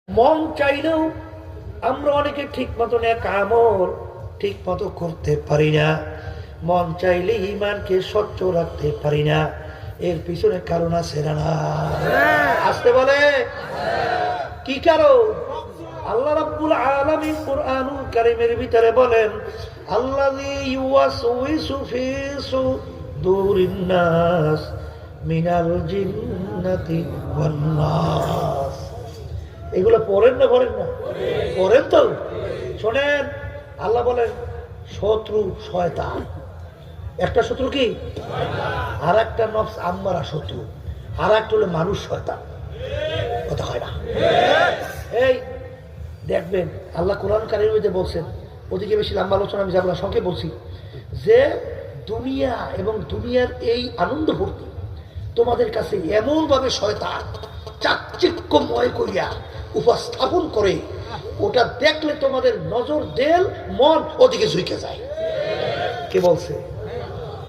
মন চাইলেও আমরা অনেকে ঠিক মতো আমল ঠিক মতো করতে পারি না। মন চাইলে ঈমানকে স্বচ্ছ রাখতে পারি না। এর পিছনে কারণ আছে না? আসতে বলে কি কারণ? আল্লাহ রাব্বুল আলামিন কুরআনুল কারীমের ভিতরে বলেন, আল্লাযী ইউওয়াসউইসু ফি সুদুরিন নাস মিনাল জিন্নাতি ওয়ান নাস। এগুলো পড়েন না পড়েন না? পড়েন তো। শোনেন, আল্লাহ বলেন শত্রু শয়তান। একটা শত্রু কি? আর একটা নফস আম্মারা শত্রু, আর একটা হলো মানুষ শয়তান। কথা হয় না? এই দেখবেন আল্লাহ কোরআন কারীমের মধ্যে বলছেন, ওদিকে বেশি লম্বা আলোচনা আমি যাবো না, সংক্ষেপে বলছি যে দুনিয়া এবং দুনিয়ার এই আনন্দ ফুর্তি তোমাদের কাছে এমন ভাবে শয়তান চাকচিক্যময় করিয়া উপস্থাপন করে, ওটা দেখলে তোমাদের নজর দেল মন ওদিকে ঝুঁকে যায়। কে বলছে?